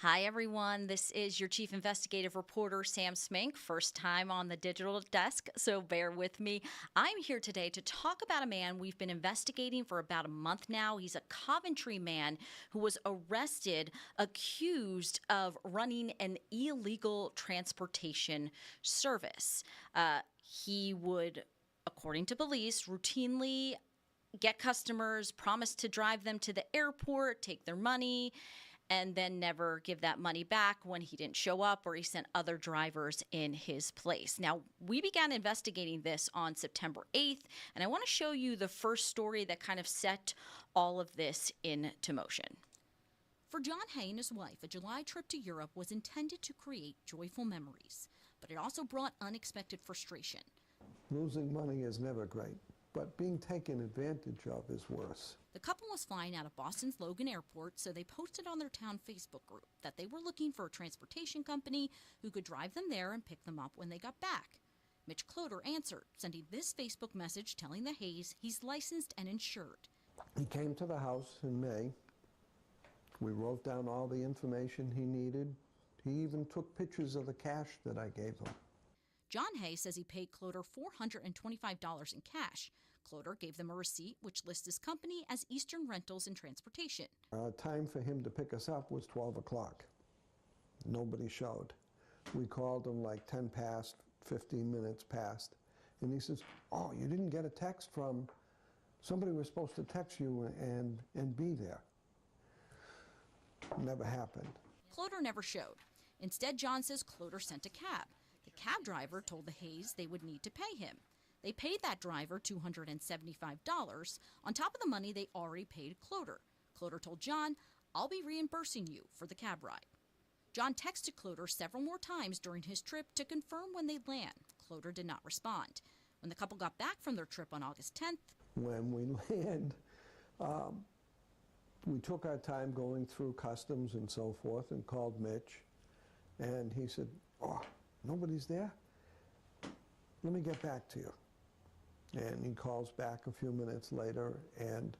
Hi, everyone. This is your Chief Investigative Reporter, Sam Smink. First time on the digital desk, so bear with me. I'm here today to talk about a man we've been investigating for about a month now. He's a Coventry man who was arrested, accused of running an illegal transportation service. He would, according to police, routinely get customers, promise to drive them to the airport, take their money, and then never give that money back when he didn't show up or he sent other drivers in his place. Now, we began investigating this on September 8th, and I want to show you the first story that kind of set all of this into motion. For John Hay and his wife, a July trip to Europe was intended to create joyful memories, but it also brought unexpected frustration. Losing money is never great, but being taken advantage of is worse. The couple was flying out of Boston's Logan Airport, so they posted on their town Facebook group that they were looking for a transportation company who could drive them there and pick them up when they got back. Mitch Cloder answered, sending this Facebook message telling the Hays he's licensed and insured. He came to the house in May. We wrote down all the information he needed. He even took pictures of the cash that I gave him. John Hay says he paid Cloder $425 in cash. Cloder gave them a receipt which lists his company as Eastern Rentals and Transportation. Time for him to pick us up was 12 o'clock. Nobody showed. We called him like 10 past, 15 minutes past. And he says, "Oh, you didn't get a text from, somebody was supposed to text you and be there." Never happened. Cloder never showed. Instead, John says Cloder sent a cab. The cab driver told the Hays they would need to pay him. They paid that driver $275 on top of the money they already paid Cloder. Cloder told John, "I'll be reimbursing you for the cab ride." John texted Cloder several more times during his trip to confirm when they'd land. Cloder did not respond. When the couple got back from their trip on August 10th, when we land, we took our time going through customs and so forth and called Mitch. And he said, "Oh, nobody's there? Let me get back to you." And he calls back a few minutes later and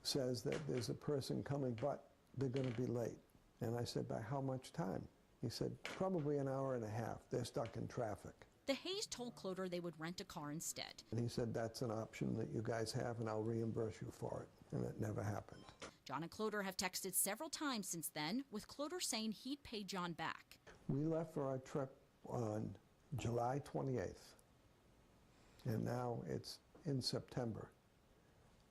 says that there's a person coming, but they're going to be late. And I said, "By how much time?" He said, "Probably an hour and a half. They're stuck in traffic." the Hays told Cloder they would rent a car instead. And he said, "That's an option that you guys have, and I'll reimburse you for it." And it never happened. John and Cloder have texted several times since then, with Cloder saying he'd pay John back. We left for our trip on July 28th, and now it's in September.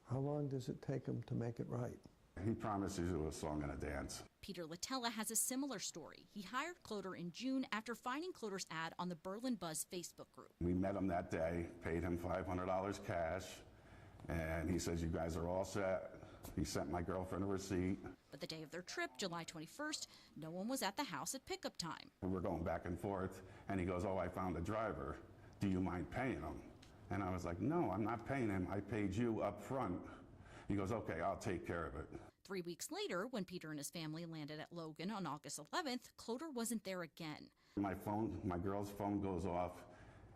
How long does it take him to make it right? He promises you a song and a dance. Peter Latella has a similar story. He hired Cloder in June after finding Cloder's ad on the Berlin Buzz Facebook group. We met him that day, paid him $500 cash, and he says, "You guys are all set." He sent my girlfriend a receipt. But the day of their trip, July 21st, no one was at the house at pickup time. We were going back and forth, and he goes, "Oh, I found a driver. Do you mind paying him?" And I was like, "No, I'm not paying him. I paid you up front." He goes, "Okay, I'll take care of it." 3 weeks later, when Peter and his family landed at Logan on August 11th, Cloder wasn't there again. My phone, my girl's phone goes off,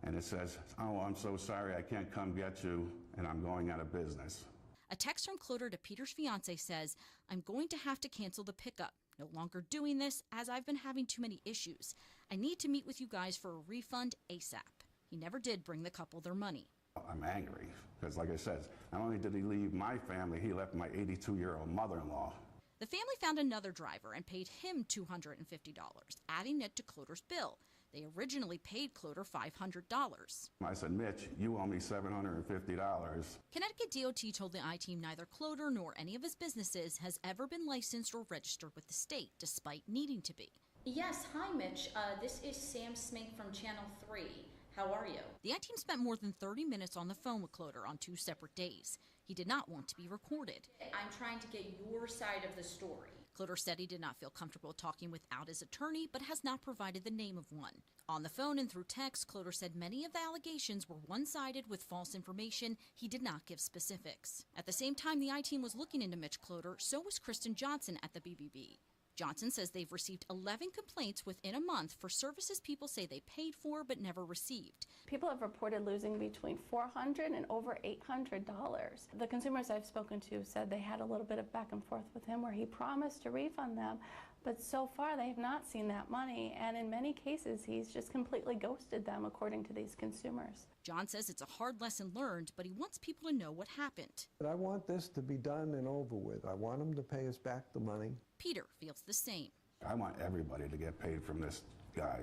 and it says, "Oh, I'm so sorry, I can't come get you, and I'm going out of business." A text from Cloder to Peter's fiancée says, "I'm going to have to cancel the pickup. No longer doing this as I've been having too many issues. I need to meet with you guys for a refund ASAP." He never did bring the couple their money. I'm angry because, like I said, not only did he leave my family, he left my 82-year-old mother-in-law. The family found another driver and paid him $250, adding it to Cloder's bill. They originally paid Cloder $500. I said, "Mitch, you owe me $750. Connecticut DOT told the I-Team neither Cloder nor any of his businesses has ever been licensed or registered with the state, despite needing to be. Yes, hi Mitch. This is Sam Smink from Channel 3. How are you? The I-Team spent more than 30 minutes on the phone with Cloder on 2 separate days. He did not want to be recorded. I'm trying to get your side of the story. Cloder said he did not feel comfortable talking without his attorney, but has not provided the name of one. On the phone and through text, Cloder said many of the allegations were one-sided with false information. He did not give specifics. At the same time the I-Team was looking into Mitch Cloder, so was Kristen Johnson at the BBB. Johnson says they've received 11 complaints within a month for services people say they paid for but never received. People have reported losing between $400 and over $800. The consumers I've spoken to said they had a little bit of back and forth with him where he promised to refund them, But so far, they have not seen that money, and in many cases, he's just completely ghosted them, according to these consumers. John says it's a hard lesson learned, but he wants people to know what happened. But I want this to be done and over with. I want them to pay us back the money. Peter feels the same. I want everybody to get paid from this guy.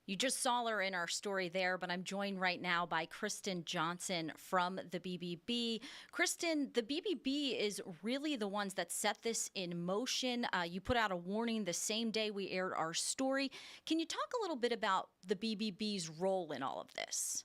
You just saw her in our story there, but I'm joined right now by Kristen Johnson from the BBB. Kristen, the BBB is really the ones that set this in motion. You put out a warning the same day we aired our story. Can you talk a little bit about the BBB's role in all of this?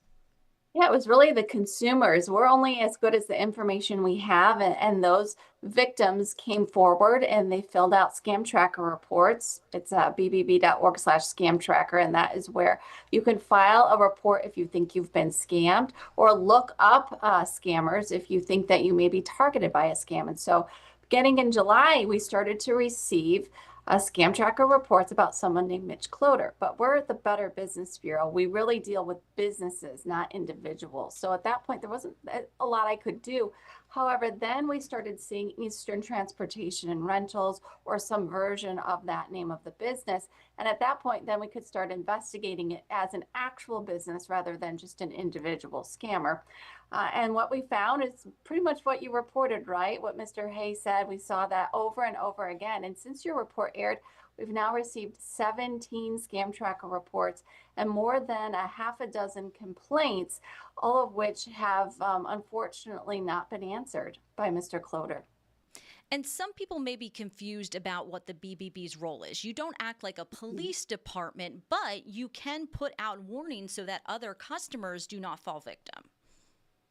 Yeah, it was really the consumers. We're only as good as the information we have, and those victims came forward and they filled out scam tracker reports. It's bbb.org/scam tracker, and that is where you can file a report if you think you've been scammed, or look up scammers if you think that you may be targeted by a scam. And so, beginning in July, we started to receive scam tracker reports about someone named Mitch Cloder. But we're at the Better Business Bureau. We really deal with businesses, not individuals. So at that point, there wasn't a lot I could do. However, then we started seeing Eastern Transportation and Rentals, or some version of that name of the business. And at that point, then we could start investigating it as an actual business rather than just an individual scammer. And what we found is pretty much what you reported, right? What Mr. Hayes said. We saw that over and over again. And since your report aired, we've now received 17 scam tracker reports and more than a half a dozen complaints, all of which have unfortunately not been answered by Mr. Cloder. And some people may be confused about what the BBB's role is. You don't act like a police department, but you can put out warnings so that other customers do not fall victim.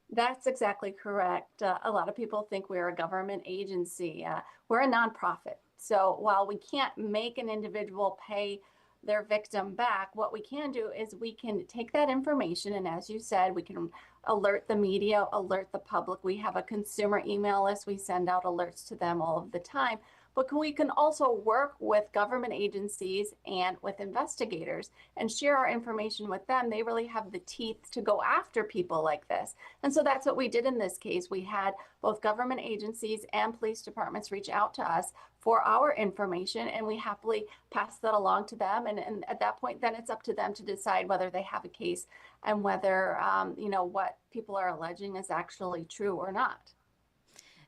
That's exactly correct. A lot of people think we're a government agency. We're a nonprofit. So while we can't make an individual pay their victim back, what we can do is we can take that information, and as you said, we can alert the media, alert the public. We have a consumer email list. We send out alerts to them all of the time. But we can also work with government agencies and with investigators and share our information with them. They really have the teeth to go after people like this. And so that's what we did in this case. We had both government agencies and police departments reach out to us for our information, and we happily passed that along to them. And at that point, then it's up to them to decide whether they have a case and whether, what people are alleging is actually true or not.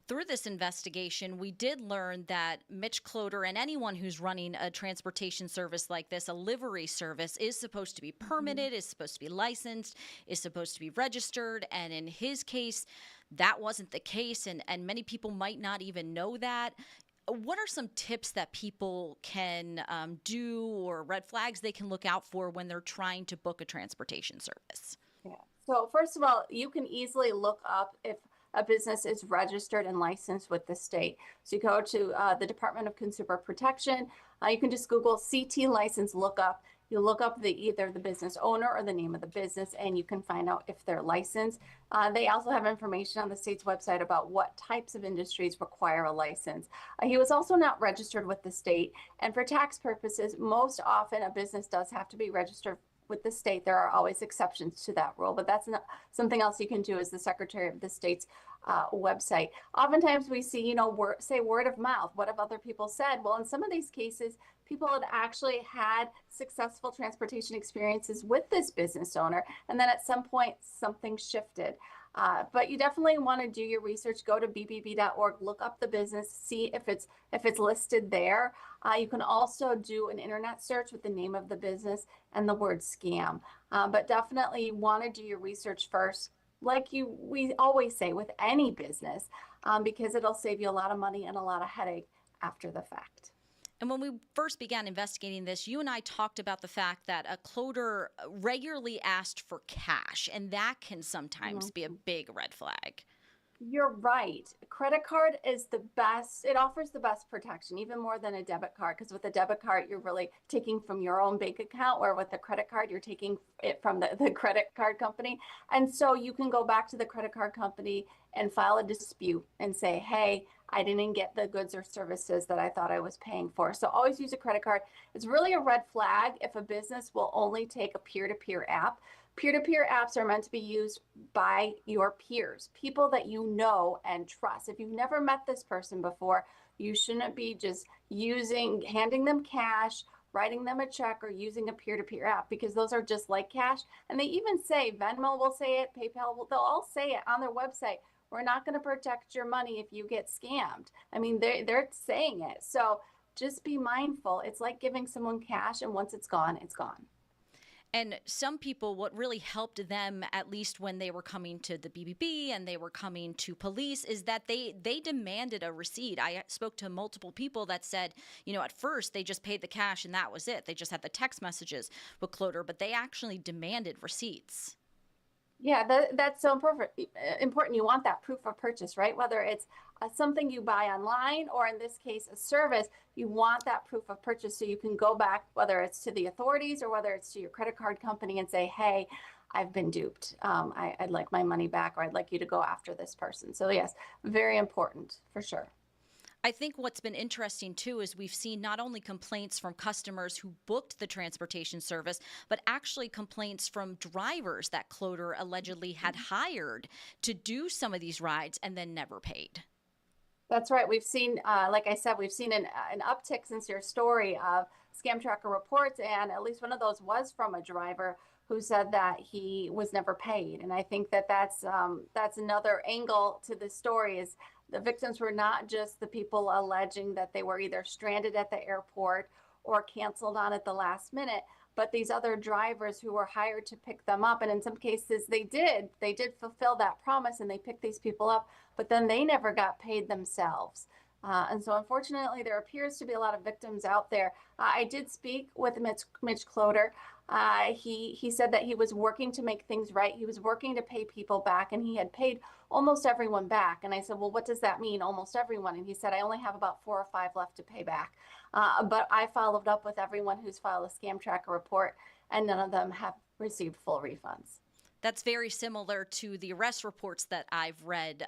Through this investigation, we did learn that Mitch Cloder and anyone who's running a transportation service like this, a livery service, is supposed to be permitted, is supposed to be licensed, is supposed to be registered. And in his case, that wasn't the case. And many people might not even know that. What are some tips that people can do, or red flags they can look out for when they're trying to book a transportation service? Yeah. So first of all, you can easily look up if a business is registered and licensed with the state. So you go to the Department of Consumer Protection. You can just Google CT license lookup. You look up either the business owner or the name of the business, and you can find out if they're licensed. They also have information on the state's website about what types of industries require a license. He was also not registered with the state. And for tax purposes, most often a business does have to be registered with the state. There are always exceptions to that rule, but that's not something else you can do as the Secretary of the State's website. Oftentimes we see, say word of mouth. What have other people said? Well, in some of these cases, people had actually had successful transportation experiences with this business owner, and then at some point something shifted. But you definitely want to do your research. Go to bbb.org, look up the business, see if it's listed there. You can also do an internet search with the name of the business and the word scam. But definitely you want to do your research first, like we always say with any business, because it'll save you a lot of money and a lot of headache after the fact. And when we first began investigating this, you and I talked about the fact that a Cloder regularly asked for cash, and that can sometimes be a big red flag. You're right. Credit card is the best. It offers the best protection, even more than a debit card, because with a debit card, you're really taking from your own bank account, where with a credit card, you're taking it from the credit card company. And so you can go back to the credit card company and file a dispute and say, hey, I didn't get the goods or services that I thought I was paying for. So always use a credit card. It's really a red flag if a business will only take a peer-to-peer app. Peer-to-peer apps are meant to be used by your peers, people that you know and trust. If you've never met this person before, You shouldn't be just handing them cash, writing them a check, or using a peer-to-peer app, because those are just like cash. And they even say, Venmo will say it, PayPal will, they'll all say it on their website. We're not going to protect your money if you get scammed. I mean, they're saying it. So just be mindful. It's like giving someone cash, and once it's gone, it's gone. And some people, what really helped them, at least when they were coming to the BBB and they were coming to police, is that they demanded a receipt. I spoke to multiple people that said, at first they just paid the cash and that was it. They just had the text messages with Cloder, but they actually demanded receipts. Yeah, that's so important. You want that proof of purchase, right? Whether it's something you buy online, or in this case, a service, you want that proof of purchase so you can go back, whether it's to the authorities or whether it's to your credit card company, and say, hey, I've been duped. I'd like my money back, or I'd like you to go after this person. So yes, very important for sure. I think what's been interesting, too, is we've seen not only complaints from customers who booked the transportation service, but actually complaints from drivers that Cloder allegedly had hired to do some of these rides and then never paid. That's right. We've seen, like I said, we've seen an uptick since your story of scam tracker reports, and at least one of those was from a driver who said that he was never paid. And I think that that's another angle to the story, is the victims were not just the people alleging that they were either stranded at the airport or canceled on at the last minute, but these other drivers who were hired to pick them up. And in some cases they did fulfill that promise, and they picked these people up, but then they never got paid themselves. And so unfortunately, there appears to be a lot of victims out there. I did speak with Mitch Cloder. He said that he was working to make things right. He was working to pay people back, and he had paid almost everyone back. And I said, well, what does that mean, almost everyone? And he said, I only have about 4 or 5 left to pay back. But I followed up with everyone who's filed a scam tracker report, and none of them have received full refunds. That's very similar to the arrest reports that I've read.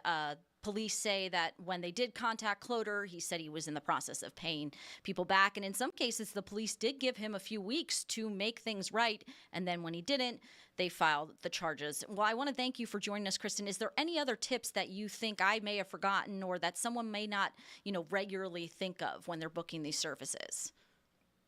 Police say that when they did contact Cloder, he said he was in the process of paying people back. And in some cases, the police did give him a few weeks to make things right. And then when he didn't, they filed the charges. Well, I want to thank you for joining us, Kristen. Is there any other tips that you think I may have forgotten, or that someone may not, regularly think of when they're booking these services?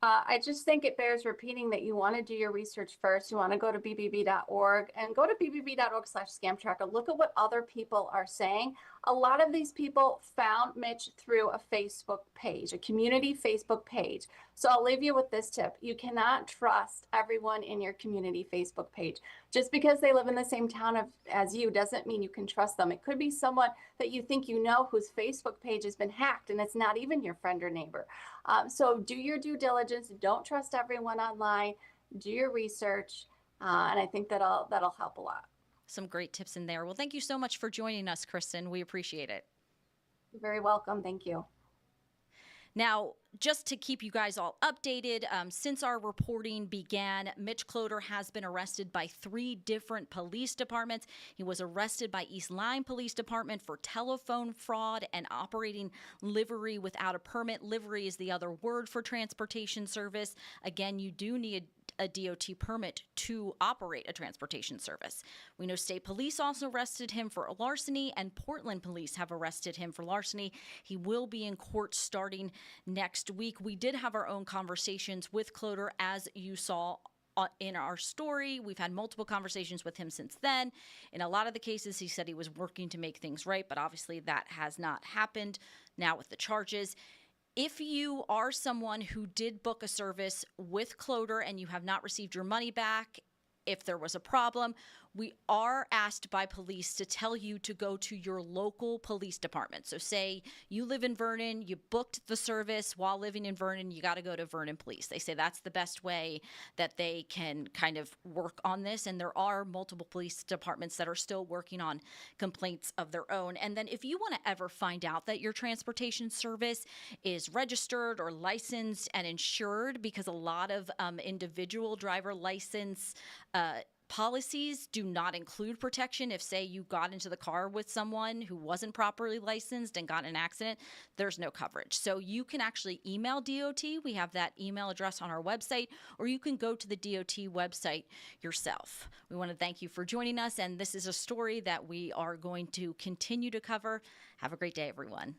I just think it bears repeating that you want to do your research first. You want to go to bbb.org and go to bbb.org/scam tracker. Look at what other people are saying. A lot of these people found Mitch through a Facebook page, a community Facebook page. So I'll leave you with this tip. You cannot trust everyone in your community Facebook page. Just because they live in the same town as you doesn't mean you can trust them. It could be someone that you think you know whose Facebook page has been hacked, and it's not even your friend or neighbor. So do your due diligence. Don't trust everyone online. Do your research, and I think that'll help a lot. Some great tips in there. Well, thank you so much for joining us, Kristen. We appreciate it. You're very welcome. Thank you. Now, just to keep you guys all updated, since our reporting began, Mitch Cloder has been arrested by 3 different police departments. He was arrested by East Lyme Police Department for telephone fraud and operating livery without a permit. Livery is the other word for transportation service. Again, you do need a DOT permit to operate a transportation service. We know state police also arrested him for larceny, and Portland police have arrested him for larceny. He will be in court starting next week. We did have our own conversations with Cloder, as you saw in our story. We've had multiple conversations with him since then. In a lot of the cases, he said he was working to make things right, but obviously that has not happened now with the charges. If you are someone who did book a service with Cloder and you have not received your money back, if there was a problem, we are asked by police to tell you to go to your local police department. So say you live in Vernon, you booked the service while living in Vernon, you got to go to Vernon Police. They say that's the best way that they can kind of work on this. And there are multiple police departments that are still working on complaints of their own. And then if you want to ever find out that your transportation service is registered or licensed and insured, because a lot of individual driver license policies do not include protection. If, say, you got into the car with someone who wasn't properly licensed and got in an accident, there's no coverage. So you can actually email DOT. We have that email address on our website, or you can go to the DOT website yourself. We want to thank you for joining us, and this is a story that we are going to continue to cover. Have a great day, everyone.